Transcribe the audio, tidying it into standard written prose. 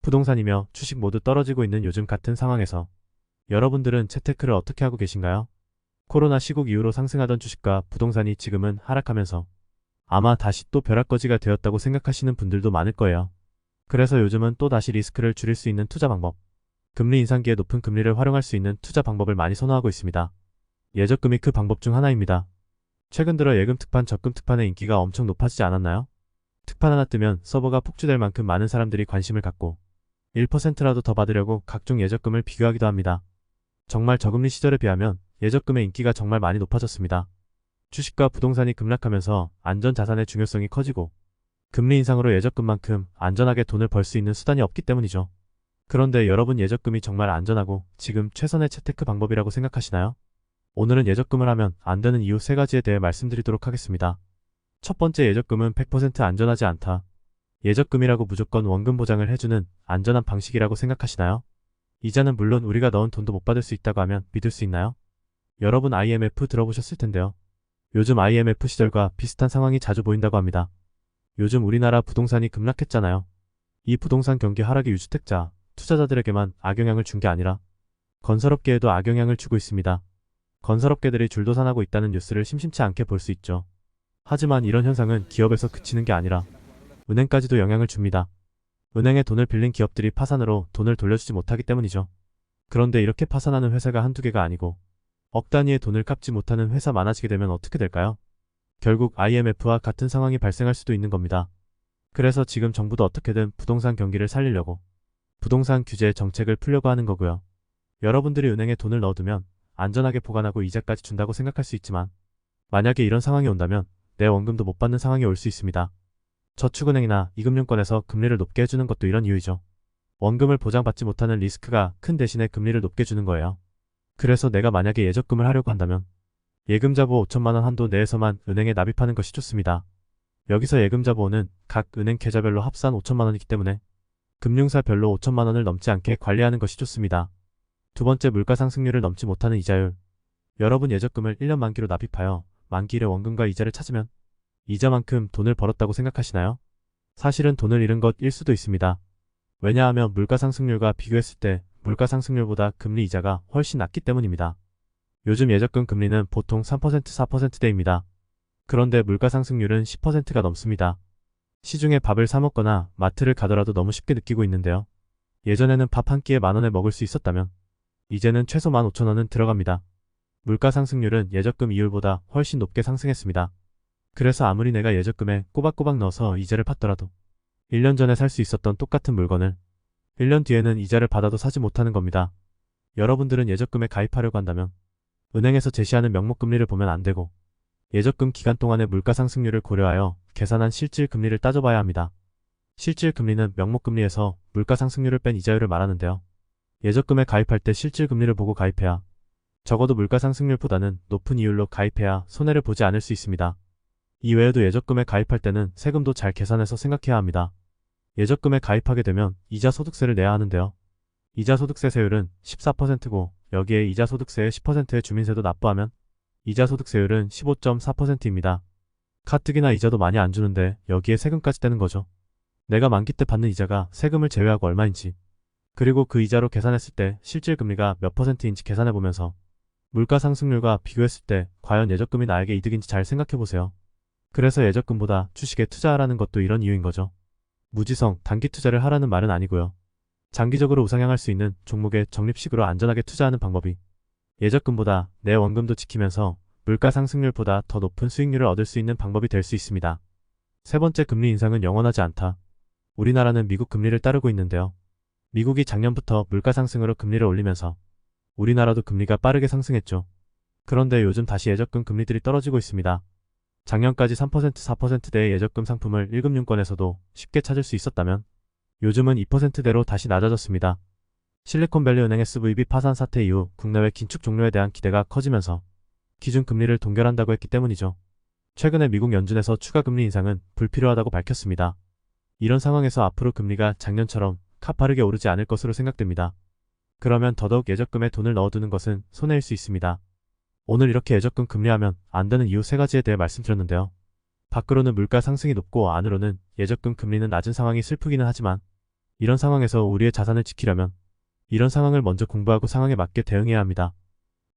부동산이며 주식 모두 떨어지고 있는 요즘 같은 상황에서 여러분들은 재테크를 어떻게 하고 계신가요? 코로나 시국 이후로 상승하던 주식과 부동산이 지금은 하락하면서 아마 다시 또 벼락거지가 되었다고 생각하시는 분들도 많을 거예요. 그래서 요즘은 또 다시 리스크를 줄일 수 있는 투자 방법, 금리 인상기에 높은 금리를 활용할 수 있는 투자 방법을 많이 선호하고 있습니다. 예적금이 그 방법 중 하나입니다. 최근 들어 예금 특판, 적금 특판의 인기가 엄청 높아지지 않았나요? 특판 하나 뜨면 서버가 폭주될 만큼 많은 사람들이 관심을 갖고 1%라도 더 받으려고 각종 예적금을 비교하기도 합니다. 정말 저금리 시절에 비하면 예적금의 인기가 정말 많이 높아졌습니다. 주식과 부동산이 급락하면서 안전자산의 중요성이 커지고 금리 인상으로 예적금만큼 안전하게 돈을 벌 수 있는 수단이 없기 때문이죠. 그런데 여러분 예적금이 정말 안전하고 지금 최선의 재테크 방법이라고 생각하시나요? 오늘은 예적금을 하면 안 되는 이유 3가지에 대해 말씀드리도록 하겠습니다. 첫 번째, 예적금은 100% 안전하지 않다. 예적금이라고 무조건 원금 보장을 해주는 안전한 방식이라고 생각하시나요? 이자는 물론 우리가 넣은 돈도 못 받을 수 있다고 하면 믿을 수 있나요? 여러분 IMF 들어보셨을 텐데요. 요즘 IMF 시절과 비슷한 상황이 자주 보인다고 합니다. 요즘 우리나라 부동산이 급락했잖아요. 이 부동산 경기 하락이 유주택자, 투자자들에게만 악영향을 준 게 아니라 건설업계에도 악영향을 주고 있습니다. 건설업계들이 줄도산하고 있다는 뉴스를 심심치 않게 볼 수 있죠. 하지만 이런 현상은 기업에서 그치는 게 아니라 은행까지도 영향을 줍니다. 은행에 돈을 빌린 기업들이 파산으로 돈을 돌려주지 못하기 때문이죠. 그런데 이렇게 파산하는 회사가 한두 개가 아니고 억 단위의 돈을 갚지 못하는 회사 많아지게 되면 어떻게 될까요? 결국 IMF와 같은 상황이 발생할 수도 있는 겁니다. 그래서 지금 정부도 어떻게든 부동산 경기를 살리려고 부동산 규제 정책을 풀려고 하는 거고요. 여러분들이 은행에 돈을 넣어두면 안전하게 보관하고 이자까지 준다고 생각할 수 있지만 만약에 이런 상황이 온다면 내 원금도 못 받는 상황이 올 수 있습니다. 저축은행이나 이금융권에서 금리를 높게 해주는 것도 이런 이유이죠. 원금을 보장받지 못하는 리스크가 큰 대신에 금리를 높게 주는 거예요. 그래서 내가 만약에 예적금을 하려고 한다면 예금자 보호 5천만원 한도 내에서만 은행에 납입하는 것이 좋습니다. 여기서 예금자 보호는 각 은행 계좌별로 합산 5천만원이기 때문에 금융사별로 5천만원을 넘지 않게 관리하는 것이 좋습니다. 두 번째, 물가 상승률을 넘지 못하는 이자율. 여러분 예적금을 1년 만기로 납입하여 만기일에 원금과 이자를 찾으면 이자만큼 돈을 벌었다고 생각하시나요? 사실은 돈을 잃은 것일 수도 있습니다. 왜냐하면 물가 상승률과 비교했을 때 물가 상승률보다 금리 이자가 훨씬 낮기 때문입니다. 요즘 예적금 금리는 보통 3%, 4%대입니다. 그런데 물가 상승률은 10%가 넘습니다. 시중에 밥을 사 먹거나 마트를 가더라도 너무 쉽게 느끼고 있는데요. 예전에는 밥 한 끼에 10,000원에 먹을 수 있었다면 이제는 최소 15,000원은 들어갑니다. 물가 상승률은 예적금 이율보다 훨씬 높게 상승했습니다. 그래서 아무리 내가 예적금에 꼬박꼬박 넣어서 이자를 받더라도 1년 전에 살 수 있었던 똑같은 물건을 1년 뒤에는 이자를 받아도 사지 못하는 겁니다. 여러분들은 예적금에 가입하려고 한다면 은행에서 제시하는 명목금리를 보면 안 되고 예적금 기간 동안의 물가 상승률을 고려하여 계산한 실질금리를 따져봐야 합니다. 실질금리는 명목금리에서 물가 상승률을 뺀 이자율을 말하는데요. 예적금에 가입할 때 실질금리를 보고 가입해야, 적어도 물가 상승률보다는 높은 이율로 가입해야 손해를 보지 않을 수 있습니다. 이외에도 예적금에 가입할 때는 세금도 잘 계산해서 생각해야 합니다. 예적금에 가입하게 되면 이자소득세를 내야 하는데요. 이자소득세 세율은 14%고 여기에 이자소득세의 10%의 주민세도 납부하면 이자소득세율은 15.4%입니다. 가뜩이나 이자도 많이 안 주는데 여기에 세금까지 떼는 거죠. 내가 만기 때 받는 이자가 세금을 제외하고 얼마인지, 그리고 그 이자로 계산했을 때 실질금리가 몇 %인지 계산해보면서 물가 상승률과 비교했을 때 과연 예적금이 나에게 이득인지 잘 생각해보세요. 그래서 예적금보다 주식에 투자하라는 것도 이런 이유인 거죠. 무지성, 단기 투자를 하라는 말은 아니고요. 장기적으로 우상향할 수 있는 종목에 적립식으로 안전하게 투자하는 방법이 예적금보다 내 원금도 지키면서 물가 상승률보다 더 높은 수익률을 얻을 수 있는 방법이 될 수 있습니다. 세 번째, 금리 인상은 영원하지 않다. 우리나라는 미국 금리를 따르고 있는데요. 미국이 작년부터 물가 상승으로 금리를 올리면서 우리나라도 금리가 빠르게 상승했죠. 그런데 요즘 다시 예적금 금리들이 떨어지고 있습니다. 작년까지 3%, 4%대의 예적금 상품을 1금융권에서도 쉽게 찾을 수 있었다면 요즘은 2%대로 다시 낮아졌습니다. 실리콘밸리 은행 SVB 파산 사태 이후 국내외 긴축 종료에 대한 기대가 커지면서 기준금리를 동결한다고 했기 때문이죠. 최근에 미국 연준에서 추가 금리 인상은 불필요하다고 밝혔습니다. 이런 상황에서 앞으로 금리가 작년처럼 가파르게 오르지 않을 것으로 생각됩니다. 그러면 더더욱 예적금에 돈을 넣어두는 것은 손해일 수 있습니다. 오늘 이렇게 예적금 금리하면 안 되는 이유 3가지에 대해 말씀드렸는데요. 밖으로는 물가 상승이 높고 안으로는 예적금 금리는 낮은 상황이 슬프기는 하지만 이런 상황에서 우리의 자산을 지키려면 이런 상황을 먼저 공부하고 상황에 맞게 대응해야 합니다.